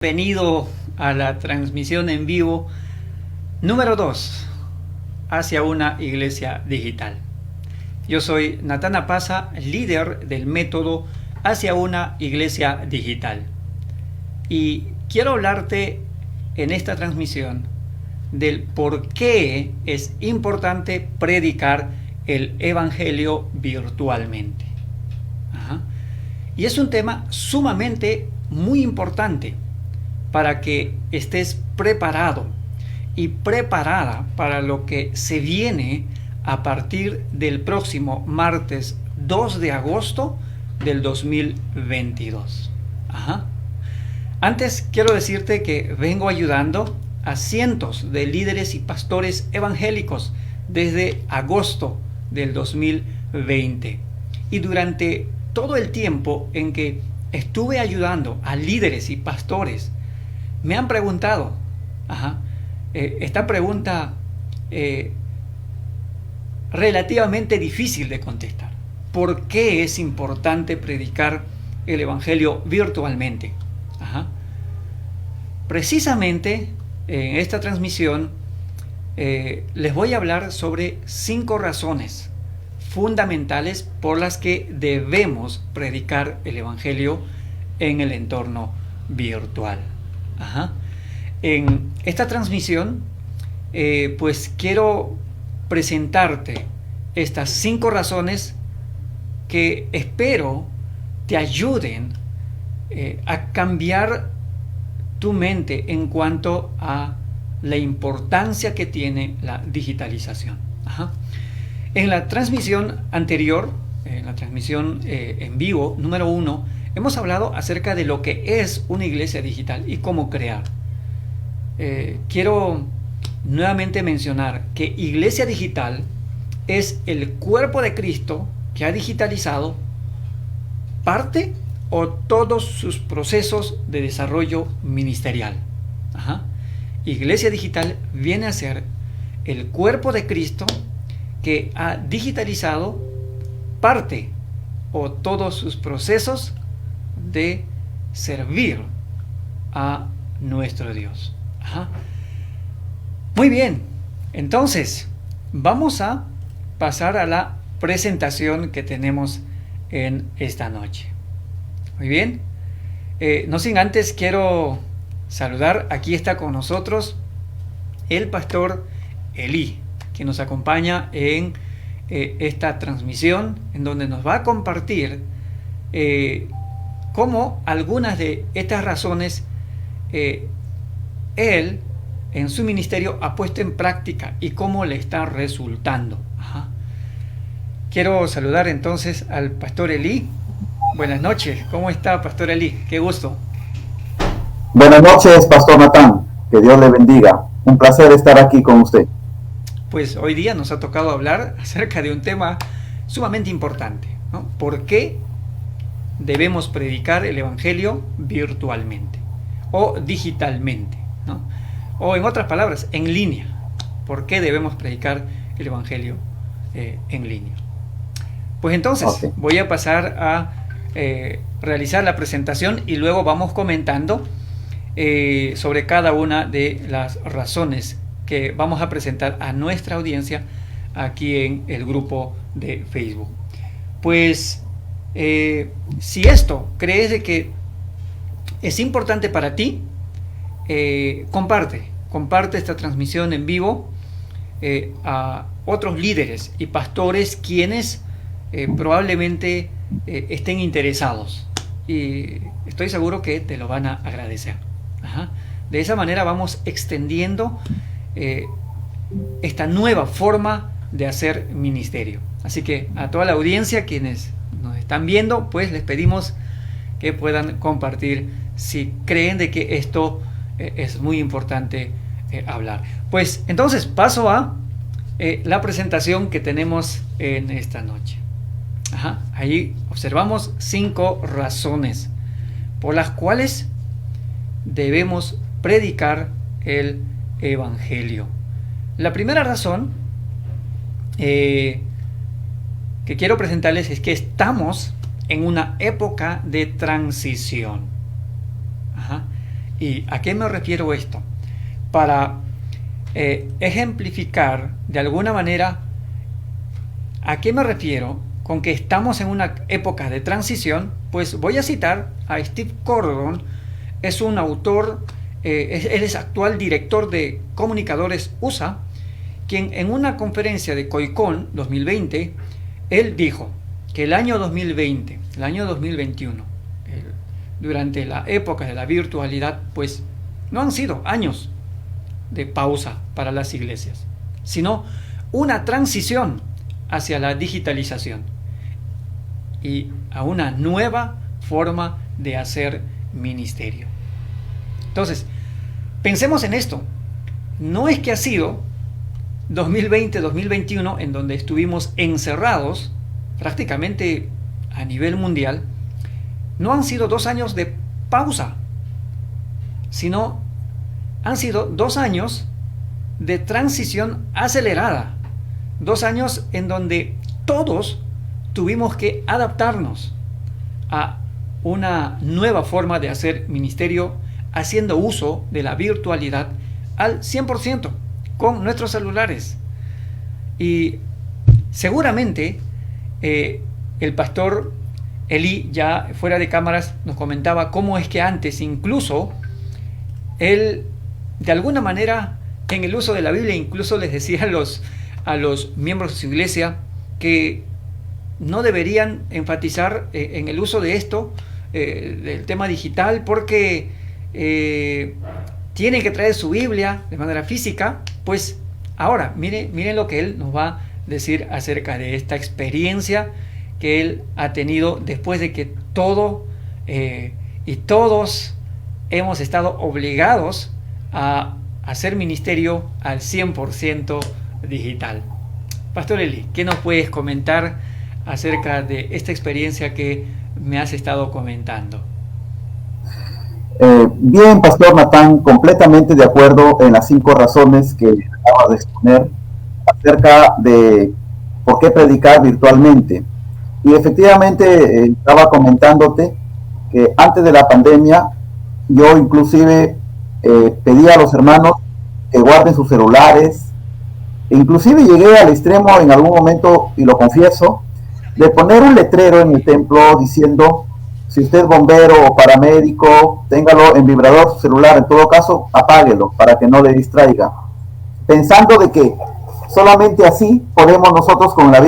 Bienvenido a la transmisión en vivo número 2 hacia una iglesia digital. Yo soy Natán Apaza, líder del método hacia una iglesia digital. Y quiero hablarte en esta transmisión del por qué es importante predicar el evangelio virtualmente. Y es un tema sumamente muy importante para que estés preparado y preparada para lo que se viene a partir del próximo martes 2 de agosto del 2022. Antes quiero decirte que vengo ayudando a cientos de líderes y pastores evangélicos desde agosto del 2020. Y durante todo el tiempo en que estuve ayudando a líderes y pastores, me han preguntado, esta pregunta relativamente difícil de contestar. ¿Por qué es importante predicar el evangelio virtualmente? Precisamente en esta transmisión les voy a hablar sobre 5 razones fundamentales por las que debemos predicar el evangelio en el entorno virtual. En esta transmisión pues quiero presentarte estas 5 razones que espero te ayuden a cambiar tu mente en cuanto a la importancia que tiene la digitalización. En la transmisión anterior, en la transmisión en vivo número 1, hemos hablado acerca de lo que es una iglesia digital y cómo crear. Quiero nuevamente mencionar que iglesia digital es el cuerpo de Cristo que ha digitalizado parte o todos sus procesos de desarrollo ministerial. Iglesia digital viene a ser el cuerpo de Cristo que ha digitalizado parte o todos sus procesos de servir a nuestro Dios. Muy bien, entonces vamos a pasar a la presentación que tenemos en esta noche. Muy bien, no sin antes quiero saludar, aquí está con nosotros el pastor Elí, que nos acompaña en esta transmisión, en donde nos va a compartir cómo algunas de estas razones él en su ministerio ha puesto en práctica y cómo le está resultando. Quiero saludar entonces al pastor Elí. Buenas noches, ¿cómo está, pastor Elí? Qué gusto. Buenas noches, pastor Natán, que Dios le bendiga. Un placer estar aquí con usted. Pues hoy día nos ha tocado hablar acerca de un tema sumamente importante, ¿no? ¿Por qué debemos predicar el evangelio virtualmente o digitalmente, ¿no? O en otras palabras, en línea? ¿Por qué debemos predicar el evangelio en línea? Pues entonces voy a pasar a realizar la presentación y luego vamos comentando sobre cada una de las razones que vamos a presentar a nuestra audiencia aquí en el grupo de Facebook. Pues si esto crees de que es importante para ti, comparte esta transmisión en vivo a otros líderes y pastores quienes probablemente estén interesados, y estoy seguro que te lo van a agradecer. De esa manera vamos extendiendo esta nueva forma de hacer ministerio. Así que a toda la audiencia, quienes nos están viendo, pues les pedimos que puedan compartir si creen de que esto es muy importante hablar. Pues entonces paso a la presentación que tenemos en esta noche. Ahí observamos 5 razones por las cuales debemos predicar el evangelio. La primera razón que quiero presentarles es que estamos en una época de transición. ¿Y a qué me refiero esto? Para ejemplificar de alguna manera a qué me refiero con que estamos en una época de transición, pues voy a citar a Steve Gordon. Es un autor, él es actual director de comunicadores USA, quien en una conferencia de COICON 2020, él dijo que el año 2020, el año 2021, durante la época de la virtualidad, pues no han sido años de pausa para las iglesias, sino una transición hacia la digitalización y a una nueva forma de hacer ministerio. Entonces, pensemos en esto. No es que ha sido 2020-2021 en donde estuvimos encerrados prácticamente a nivel mundial. No han sido 2 años de pausa, sino han sido 2 años de transición acelerada. 2 años en donde todos tuvimos que adaptarnos a una nueva forma de hacer ministerio, haciendo uso de la virtualidad al 100% con nuestros celulares. Y seguramente el pastor Eli, ya fuera de cámaras, nos comentaba cómo es que antes incluso él, de alguna manera, en el uso de la Biblia, incluso les decía a los miembros de su iglesia que no deberían enfatizar en el uso de esto, del tema digital, porque tienen que traer su Biblia de manera física. Pues ahora, miren lo que él nos va a decir acerca de esta experiencia que él ha tenido después de que todo y todos hemos estado obligados a hacer ministerio al 100% digital. Pastor Eli, ¿qué nos puedes comentar acerca de esta experiencia que me has estado comentando? Bien, Pastor Natán, completamente de acuerdo en las 5 razones que acabas de exponer acerca de por qué predicar virtualmente. Y efectivamente estaba comentándote que antes de la pandemia yo inclusive pedí a los hermanos que guarden sus celulares. Inclusive llegué al extremo en algún momento, y lo confieso, de poner un letrero en el templo diciendo: si usted es bombero o paramédico, téngalo en vibrador su celular, en todo caso apáguelo para que no le distraiga, pensando de que solamente así podemos nosotros con la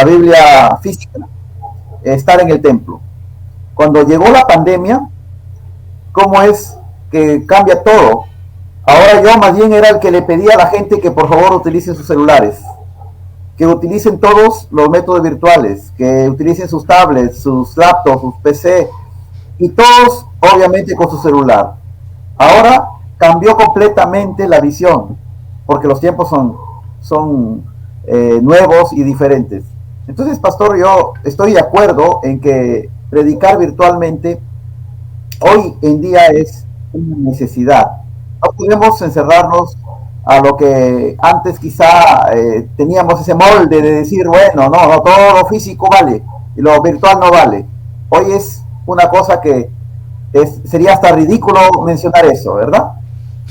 Biblia física estar en el templo. Cuando llegó la pandemia, ¿cómo es que cambia todo? Ahora yo más bien era el que le pedía a la gente que por favor utilicen sus celulares, que utilicen todos los métodos virtuales, que utilicen sus tablets, sus laptops, sus PC, y todos obviamente con su celular. Ahora cambió completamente la visión, porque los tiempos son nuevos y diferentes. Entonces, pastor, yo estoy de acuerdo en que predicar virtualmente hoy en día es una necesidad. No podemos encerrarnos a lo que antes quizá teníamos ese molde de decir, bueno, no, todo lo físico vale y lo virtual no vale. Hoy es una cosa que sería hasta ridículo mencionar eso, ¿verdad?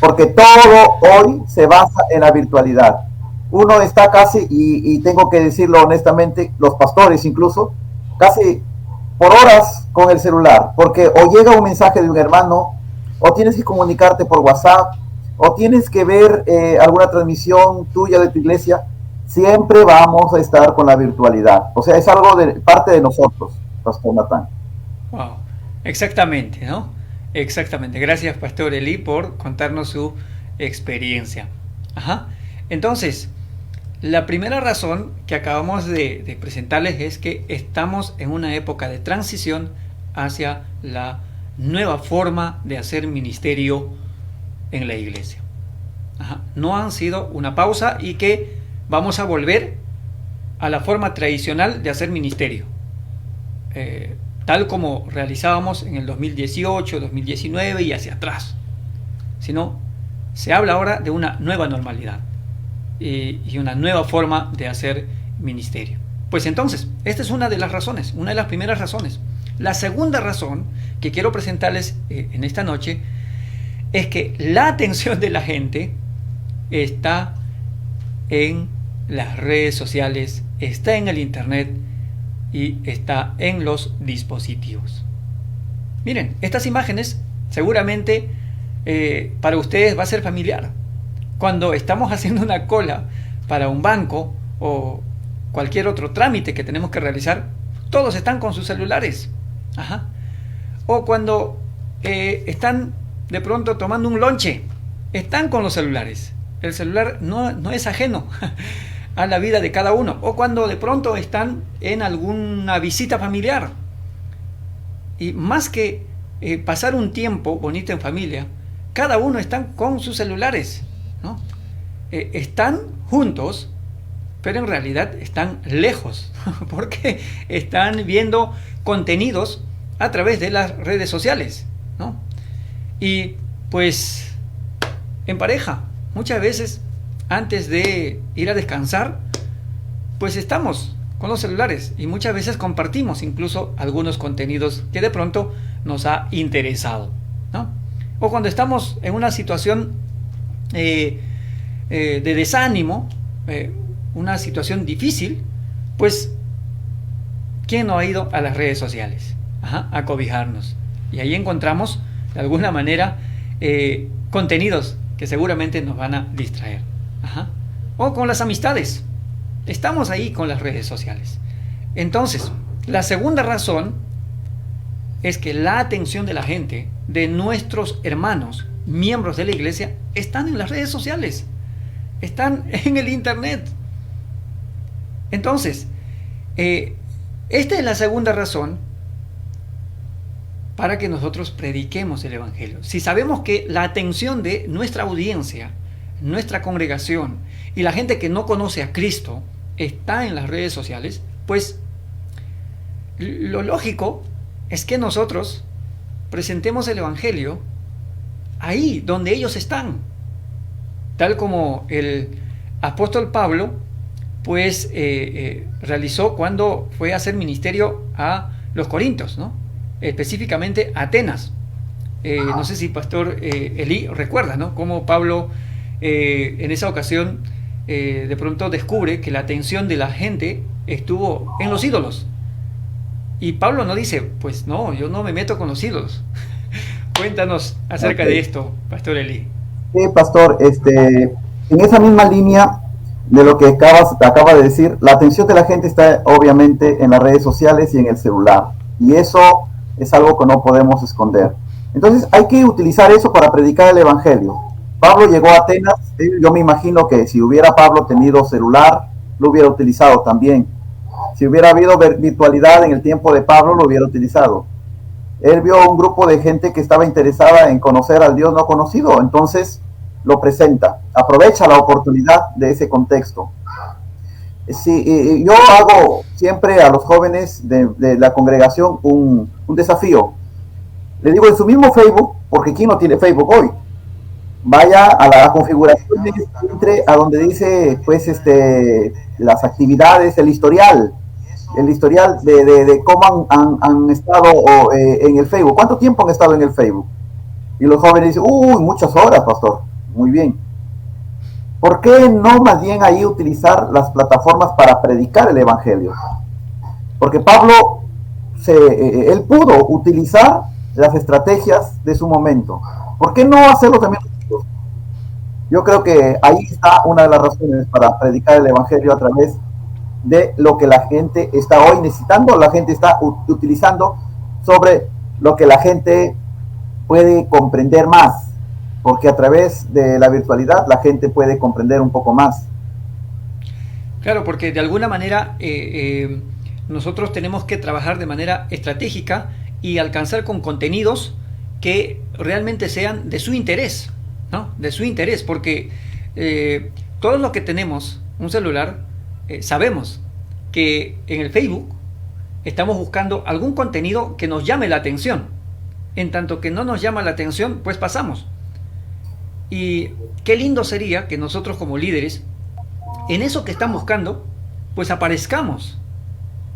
Porque todo hoy se basa en la virtualidad. Uno está casi, y tengo que decirlo honestamente, los pastores incluso, casi por horas con el celular, porque o llega un mensaje de un hermano, o tienes que comunicarte por WhatsApp, o tienes que ver alguna transmisión tuya de tu iglesia. Siempre vamos a estar con la virtualidad. O sea, es algo de parte de nosotros, Pastor Natán. Wow, exactamente, ¿no? Exactamente. Gracias, Pastor Eli, por contarnos su experiencia. Ajá. Entonces, la primera razón que acabamos de presentarles es que estamos en una época de transición hacia la nueva forma de hacer ministerio en la iglesia. Ajá. No han sido una pausa y que vamos a volver a la forma tradicional de hacer ministerio, tal como realizábamos en el 2018, 2019 y hacia atrás, sino se habla ahora de una nueva normalidad y una nueva forma de hacer ministerio. Pues entonces, esta es una de las razones, una de las primeras razones. La segunda razón que quiero presentarles en esta noche es que la atención de la gente está en las redes sociales, está en el internet y está en los dispositivos. Miren, estas imágenes seguramente para ustedes va a ser familiar. Cuando estamos haciendo una cola para un banco o cualquier otro trámite que tenemos que realizar, todos están con sus celulares. Ajá. O cuando están de pronto tomando un lonche, están con los celulares. El celular no es ajeno a la vida de cada uno. O cuando de pronto están en alguna visita familiar. Y más que pasar un tiempo bonito en familia, cada uno está con sus celulares, ¿no? Están juntos, pero en realidad están lejos, porque están viendo contenidos a través de las redes sociales, ¿no? Y pues en pareja, muchas veces antes de ir a descansar, pues estamos con los celulares y muchas veces compartimos incluso algunos contenidos que de pronto nos ha interesado, ¿no? O cuando estamos en una situación de desánimo, una situación difícil, pues ¿quién no ha ido a las redes sociales? Ajá, a cobijarnos. Y ahí encontramos de alguna manera contenidos que seguramente nos van a distraer. Ajá. O con las amistades. Estamos ahí con las redes sociales. Entonces, la segunda razón es que la atención de la gente, de nuestros hermanos, miembros de la iglesia, están en las redes sociales. Están en el internet. Entonces, esta es la segunda razón para que nosotros prediquemos el evangelio. Si sabemos que la atención de nuestra audiencia, nuestra congregación y la gente que no conoce a Cristo está en las redes sociales, pues lo lógico es que nosotros presentemos el evangelio ahí donde ellos están, tal como el apóstol Pablo pues realizó cuando fue a hacer ministerio a los Corintios, ¿no? Específicamente a Atenas. No sé si pastor Elí recuerda, ¿no? Cómo Pablo en esa ocasión de pronto descubre que la atención de la gente estuvo en los ídolos. Y Pablo no dice, pues no, yo no me meto con los ídolos. Cuéntanos acerca de esto, pastor Elí. Sí, pastor, en esa misma línea de lo que acaba de decir, la atención de la gente está obviamente en las redes sociales y en el celular. Y eso es algo que no podemos esconder. Entonces hay que utilizar eso para predicar el evangelio. Pablo llegó a Atenas, yo me imagino que si hubiera Pablo tenido celular, lo hubiera utilizado también. Si hubiera habido virtualidad en el tiempo de Pablo, lo hubiera utilizado. Él vio un grupo de gente que estaba interesada en conocer al Dios no conocido, entonces lo presenta, aprovecha la oportunidad de ese contexto. Yo hago siempre a los jóvenes de la congregación un desafío. Le digo en su mismo Facebook, porque ¿quién no tiene Facebook hoy? Vaya a la configuración, entre a donde dice pues las actividades, el historial de cómo han estado en el Facebook. ¿Cuánto tiempo han estado en el Facebook? Y los jóvenes dicen, muchas horas, pastor. Muy bien. ¿Por qué no más bien ahí utilizar las plataformas para predicar el evangelio? Porque Pablo, él pudo utilizar las estrategias de su momento. ¿Por qué no hacerlo también? Yo creo que ahí está una de las razones para predicar el evangelio a través de lo que la gente está hoy necesitando, la gente está utilizando sobre lo que la gente puede comprender más, porque a través de la virtualidad la gente puede comprender un poco más. Claro, porque de alguna manera nosotros tenemos que trabajar de manera estratégica y alcanzar con contenidos que realmente sean de su interés, ¿no? De su interés, porque todos los que tenemos un celular sabemos que en el Facebook estamos buscando algún contenido que nos llame la atención. En tanto que no nos llama la atención, pues pasamos. Y qué lindo sería que nosotros como líderes, en eso que están buscando, pues aparezcamos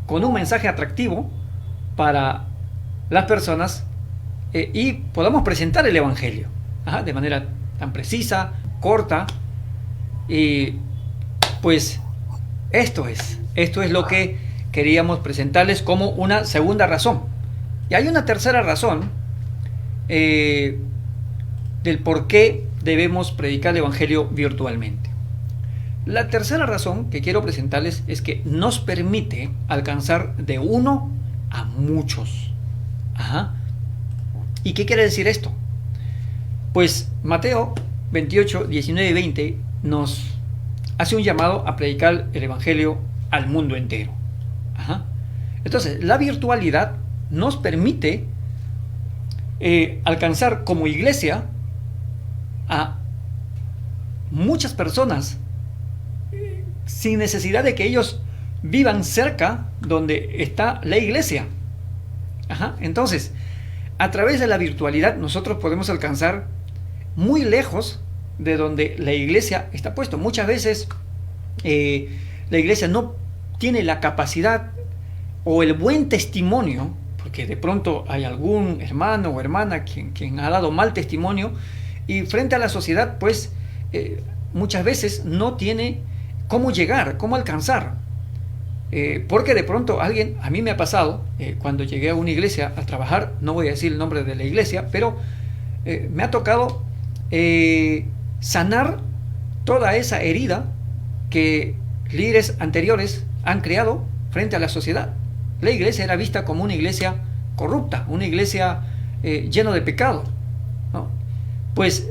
con un mensaje atractivo para las personas y podamos presentar el evangelio. de manera tan precisa, corta. Y pues esto es lo que queríamos presentarles como una segunda razón. Y hay una tercera razón del por qué debemos predicar el Evangelio virtualmente. La tercera razón que quiero presentarles es que nos permite alcanzar de uno a muchos. ¿Y qué quiere decir esto? Pues Mateo 28, 19 y 20 nos hace un llamado a predicar el Evangelio al mundo entero. Entonces, la virtualidad nos permite alcanzar como iglesia a muchas personas sin necesidad de que ellos vivan cerca donde está la iglesia. Entonces, a través de la virtualidad nosotros podemos alcanzar muy lejos de donde la iglesia está puesto. Muchas veces la iglesia no tiene la capacidad o el buen testimonio, porque de pronto hay algún hermano o hermana quien ha dado mal testimonio, y frente a la sociedad pues muchas veces no tiene cómo llegar, cómo alcanzar, porque de pronto alguien, a mí me ha pasado cuando llegué a una iglesia a trabajar, no voy a decir el nombre de la iglesia, pero me ha tocado sanar toda esa herida que líderes anteriores han creado frente a la sociedad. La iglesia era vista como una iglesia corrupta, una iglesia llena de pecado, ¿no? Pues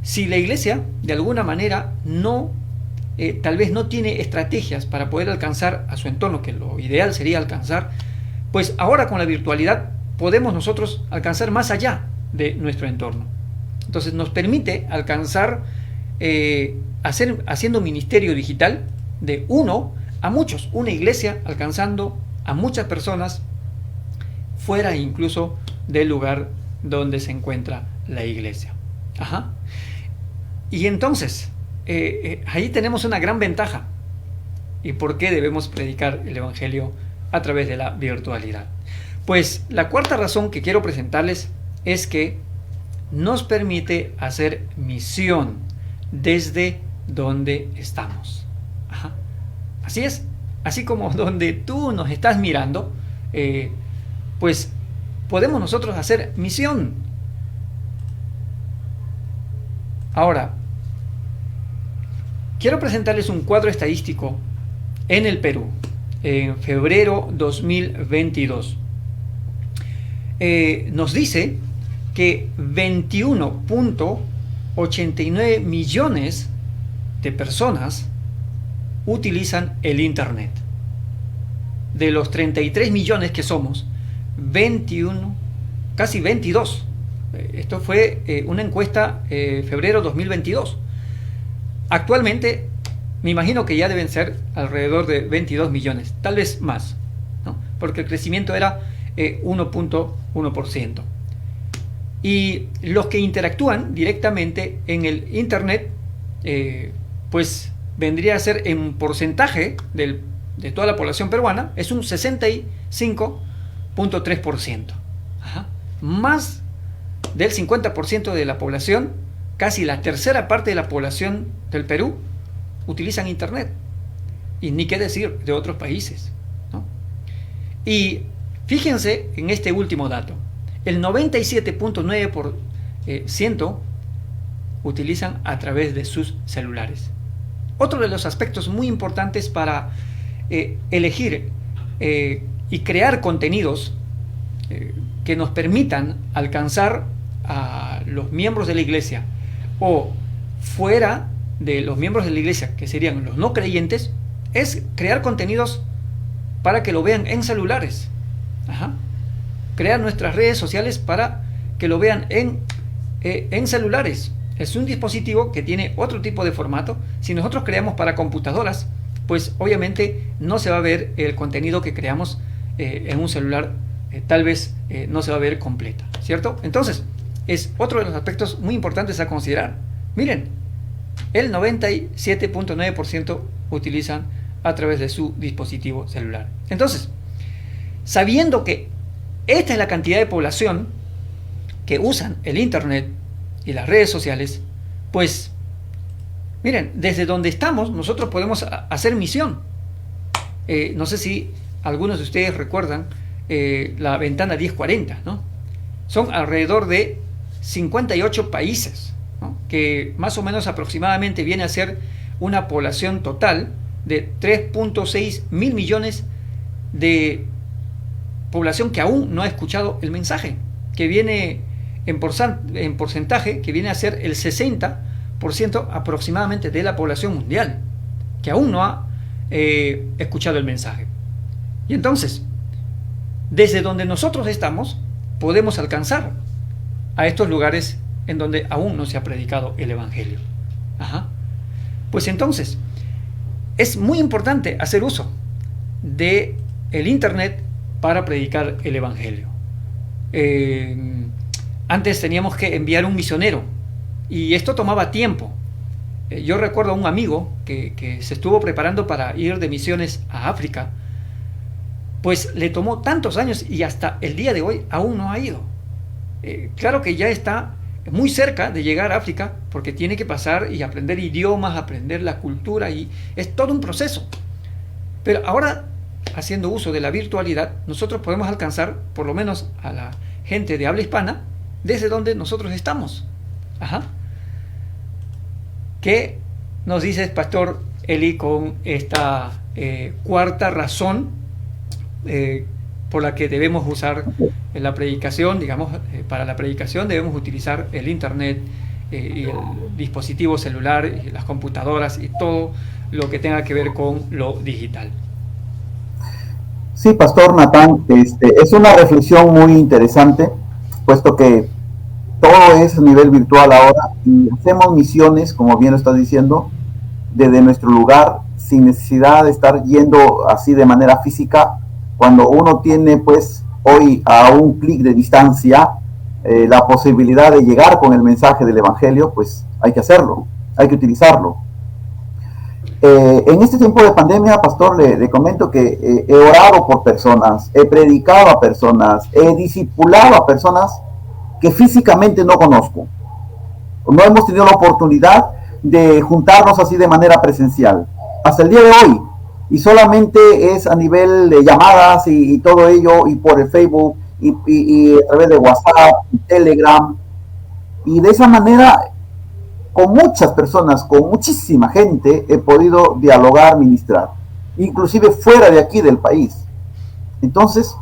si la iglesia de alguna manera no tal vez no tiene estrategias para poder alcanzar a su entorno, que lo ideal sería alcanzar, pues ahora con la virtualidad podemos nosotros alcanzar más allá de nuestro entorno. Entonces nos permite alcanzar haciendo ministerio digital de uno a muchos, una iglesia alcanzando a muchas personas fuera incluso del lugar donde se encuentra la iglesia. Y entonces ahí tenemos una gran ventaja. ¿Y por qué debemos predicar el Evangelio a través de la virtualidad? Pues la cuarta razón que quiero presentarles es que nos permite hacer misión desde donde estamos. Así es, así como donde tú nos estás mirando, pues podemos nosotros hacer misión. Ahora, quiero presentarles un cuadro estadístico en el Perú, en febrero 2022. Nos dice que 21.89 millones de personas utilizan el Internet. De los 33 millones que somos, 21, casi 22. Esto fue una encuesta febrero 2022. Actualmente, me imagino que ya deben ser alrededor de 22 millones, tal vez más, ¿no? Porque el crecimiento era 1.1%. Y los que interactúan directamente en el Internet, pues vendría a ser en porcentaje de toda la población peruana, es un 65.3%. Más del 50% de la población, casi la tercera parte de la población del Perú, utilizan Internet. Y ni qué decir de otros países, ¿no? Y fíjense en este último dato. El 97.9% utilizan a través de sus celulares. Otro de los aspectos muy importantes para elegir y crear contenidos que nos permitan alcanzar a los miembros de la iglesia o fuera de los miembros de la iglesia, que serían los no creyentes, es crear contenidos para que lo vean en celulares. Crear nuestras redes sociales para que lo vean en celulares. Es un dispositivo que tiene otro tipo de formato. Si nosotros creamos para computadoras, pues obviamente no se va a ver el contenido que creamos en un celular, tal vez no se va a ver completa, ¿cierto? Entonces, es otro de los aspectos muy importantes a considerar. Miren, el 97.9% utilizan a través de su dispositivo celular. Entonces, sabiendo que esta es la cantidad de población que usan el Internet, y las redes sociales, pues miren, desde donde estamos nosotros podemos hacer misión. No sé si algunos de ustedes recuerdan la ventana 1040, ¿no? Son alrededor de 58 países, ¿no? Que más o menos aproximadamente viene a ser una población total de 3.6 mil millones de población que aún no ha escuchado el mensaje, que viene en porcentaje, que viene a ser el 60% aproximadamente de la población mundial, que aún no ha escuchado el mensaje. Y entonces, desde donde nosotros estamos, podemos alcanzar a estos lugares en donde aún no se ha predicado el Evangelio. Ajá. Pues entonces, es muy importante hacer uso de el Internet para predicar el Evangelio. Antes teníamos que enviar un misionero y esto tomaba tiempo. Yo recuerdo a un amigo que se estuvo preparando para ir de misiones a África, pues le tomó tantos años y hasta el día de hoy aún no ha ido. Claro que ya está muy cerca de llegar a África porque tiene que pasar y aprender idiomas, aprender la cultura, y es todo un proceso. Pero ahora, haciendo uso de la virtualidad, nosotros podemos alcanzar por lo menos a la gente de habla hispana desde donde nosotros estamos. Ajá. ¿Qué nos dices, Pastor Eli, con esta cuarta razón por la que debemos usar la predicación? Digamos, para la predicación debemos utilizar el Internet y el dispositivo celular y las computadoras y todo lo que tenga que ver con lo digital. Sí, Pastor Natán, es una reflexión muy interesante, puesto que todo es a nivel virtual ahora y hacemos misiones, como bien lo estás diciendo, desde nuestro lugar, sin necesidad de estar yendo así de manera física. Cuando uno tiene, pues, hoy a un clic de distancia la posibilidad de llegar con el mensaje del Evangelio, pues hay que hacerlo, hay que utilizarlo. En este tiempo de pandemia, Pastor, le comento que he orado por personas, he predicado a personas, he discipulado a personas que físicamente no conozco. No hemos tenido la oportunidad de juntarnos así de manera presencial hasta el día de hoy, y solamente es a nivel de llamadas y todo ello, y por el Facebook y a través de WhatsApp y Telegram, y de esa manera con muchas personas, con muchísima gente he podido dialogar, ministrar, inclusive fuera de aquí del país. Entonces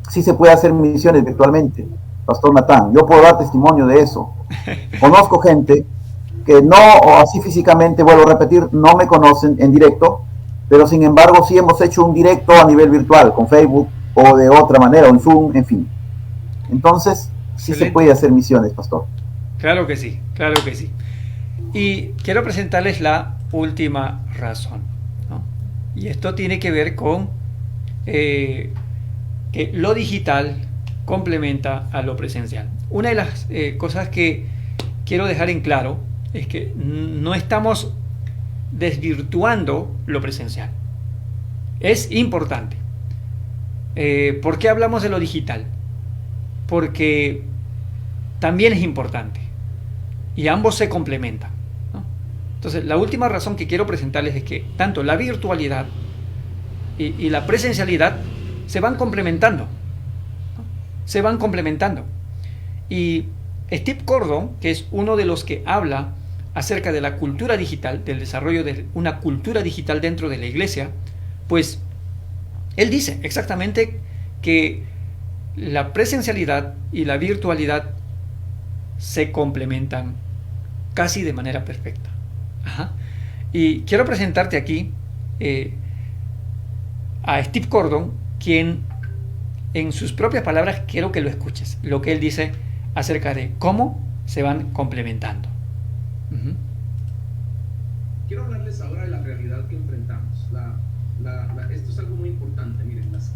sí se puede hacer misiones virtualmente, Pastor Natán. Yo puedo dar testimonio de eso. Conozco gente que no, o así físicamente, vuelvo a repetir, no me conocen en directo, pero sin embargo sí hemos hecho un directo a nivel virtual, con Facebook o de otra manera, o en Zoom, en fin. Entonces sí se puede hacer misiones, Pastor. Claro que sí, claro que sí. Y quiero presentarles la última razón, ¿no? Y esto tiene que ver con que lo digital complementa a lo presencial. Una de las cosas que quiero dejar en claro es que no estamos desvirtuando lo presencial. Es importante. ¿Por qué hablamos de lo digital? Porque también es importante y ambos se complementan, ¿no? Entonces, la última razón que quiero presentarles es que tanto la virtualidad y la presencialidad se van complementando, ¿no? Se van complementando. Y Steve Gordon, que es uno de los que habla acerca de la cultura digital, del desarrollo de una cultura digital dentro de la iglesia, pues él dice exactamente que la presencialidad y la virtualidad se complementan casi de manera perfecta. Ajá. Y quiero presentarte aquí a Steve Gordon, quien en sus propias palabras quiero que lo escuches, lo que él dice acerca de cómo se van complementando. Quiero hablarles ahora de la realidad que enfrentamos. Esto es algo muy importante. Miren, las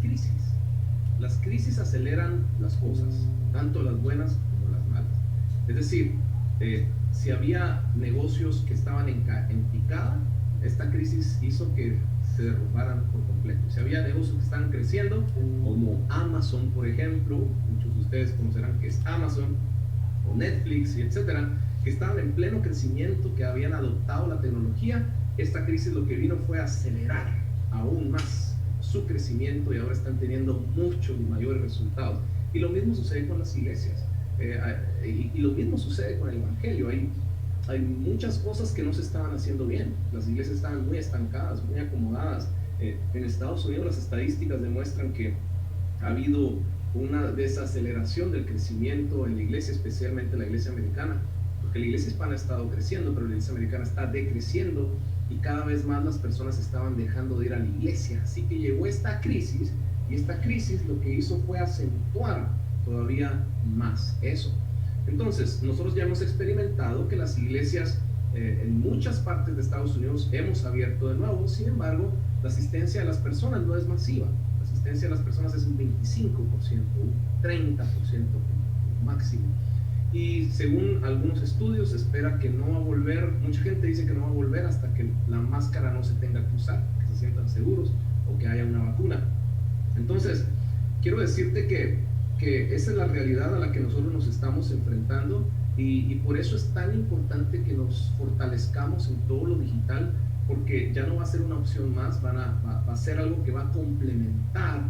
crisis aceleran las cosas, tanto las buenas como las malas. Es decir, si había negocios que estaban en picada, esta crisis hizo que se derrumbaran por completo. Si había negocios que estaban creciendo, como Amazon, por ejemplo, muchos de ustedes conocerán que es Amazon, o Netflix, y etcétera, que estaban en pleno crecimiento, que habían adoptado la tecnología. Esta crisis lo que vino fue acelerar aún más su crecimiento y ahora están teniendo muchos mayores resultados. Y lo mismo sucede con las iglesias, y lo mismo sucede con el Evangelio. Hay muchas cosas que no se estaban haciendo bien. Las iglesias estaban muy estancadas, muy acomodadas. En Estados Unidos las estadísticas demuestran que ha habido una desaceleración del crecimiento en la iglesia, especialmente la iglesia americana, porque la iglesia hispana ha estado creciendo, pero la iglesia americana está decreciendo, y cada vez más las personas estaban dejando de ir a la iglesia. Así que llegó esta crisis, y esta crisis lo que hizo fue acentuar todavía más eso. Entonces, nosotros ya hemos experimentado que las iglesias en muchas partes de Estados Unidos hemos abierto de nuevo. Sin embargo, la asistencia de las personas no es masiva. La asistencia de las personas es un 25%, un 30% máximo. Y según algunos estudios, se espera que no va a volver, mucha gente dice que no va a volver hasta que la máscara no se tenga que usar, que se sientan seguros o que haya una vacuna. Entonces, quiero decirte que esa es la realidad a la que nosotros nos estamos enfrentando, y por eso es tan importante que nos fortalezcamos en todo lo digital, porque ya no va a ser una opción más, va a ser algo que va a complementar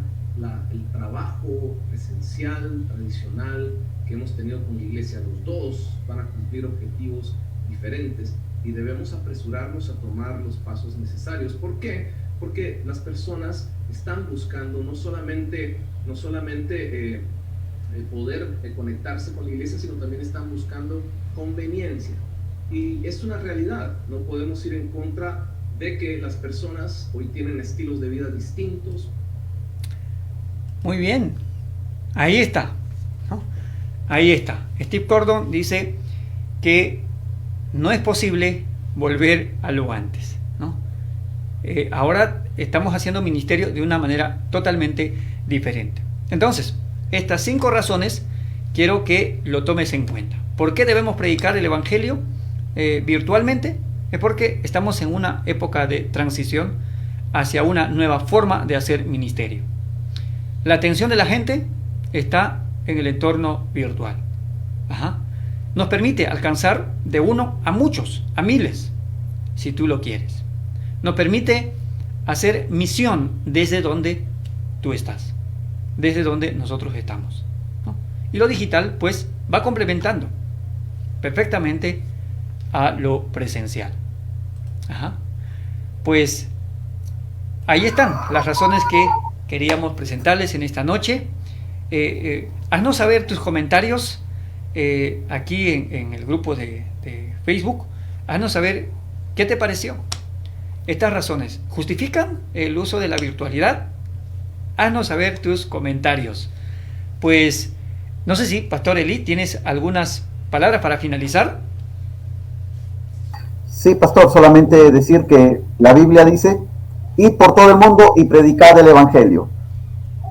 el trabajo presencial, tradicional que hemos tenido con la iglesia. Los dos van a cumplir objetivos diferentes y debemos apresurarnos a tomar los pasos necesarios. ¿Por qué? Porque las personas están buscando no solamente poder conectarse con la iglesia, sino también están buscando conveniencia. Y es una realidad, no podemos ir en contra de que las personas hoy tienen estilos de vida distintos. Muy bien, ahí está, ¿no? Ahí está. Steve Gordon dice que no es posible volver a lo antes, ¿no? Ahora estamos haciendo ministerio de una manera totalmente diferente. Entonces, estas 5 razones quiero que lo tomes en cuenta. ¿Por qué debemos predicar el Evangelio virtualmente? Es porque estamos en una época de transición hacia una nueva forma de hacer ministerio. La atención de la gente está en el entorno virtual. Nos permite alcanzar de uno a muchos, a miles, si tú lo quieres. Nos permite hacer misión desde donde tú estás, desde donde nosotros estamos, ¿no? Y lo digital pues va complementando perfectamente a lo presencial. Pues ahí están las razones que queríamos presentarles en esta noche. Haznos saber tus comentarios aquí en el grupo de Facebook. Haznos saber qué te pareció. Estas razones ¿justifican el uso de la virtualidad? Haznos saber tus comentarios. Pues no sé si, Pastor Eli, ¿tienes algunas palabras para finalizar? Sí, pastor, solamente decir que la Biblia dice: id por todo el mundo y predicad el Evangelio.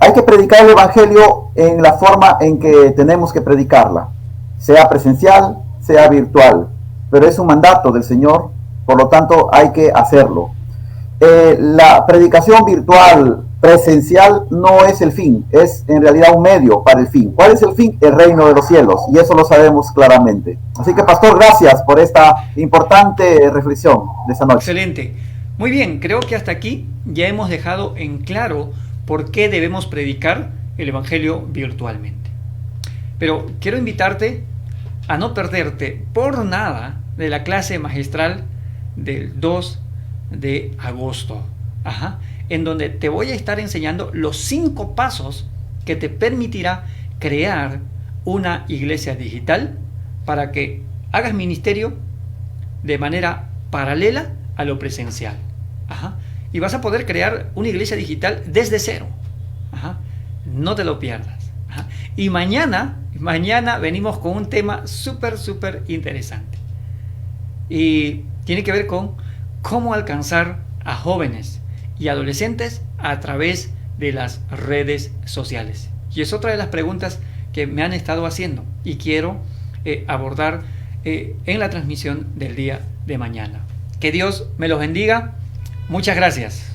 Hay que predicar el Evangelio en la forma en que tenemos que predicarla, sea presencial, sea virtual, pero es un mandato del Señor, por lo tanto hay que hacerlo. La predicación virtual presencial no es el fin, es en realidad un medio para el fin. ¿Cuál es el fin? El reino de los cielos, y eso lo sabemos claramente. Así que, pastor, gracias por esta importante reflexión de esta noche. Excelente. Muy bien, creo que hasta aquí ya hemos dejado en claro por qué debemos predicar el Evangelio virtualmente. Pero quiero invitarte a no perderte por nada de la clase magistral del 2 de agosto. En donde te voy a estar enseñando los 5 pasos que te permitirá crear una iglesia digital para que hagas ministerio de manera paralela a lo presencial. Y vas a poder crear una iglesia digital desde cero. No te lo pierdas. Y mañana venimos con un tema súper interesante. Y tiene que ver con cómo alcanzar a jóvenes y adolescentes a través de las redes sociales. Y es otra de las preguntas que me han estado haciendo y quiero abordar en la transmisión del día de mañana. Que Dios me los bendiga. Muchas gracias.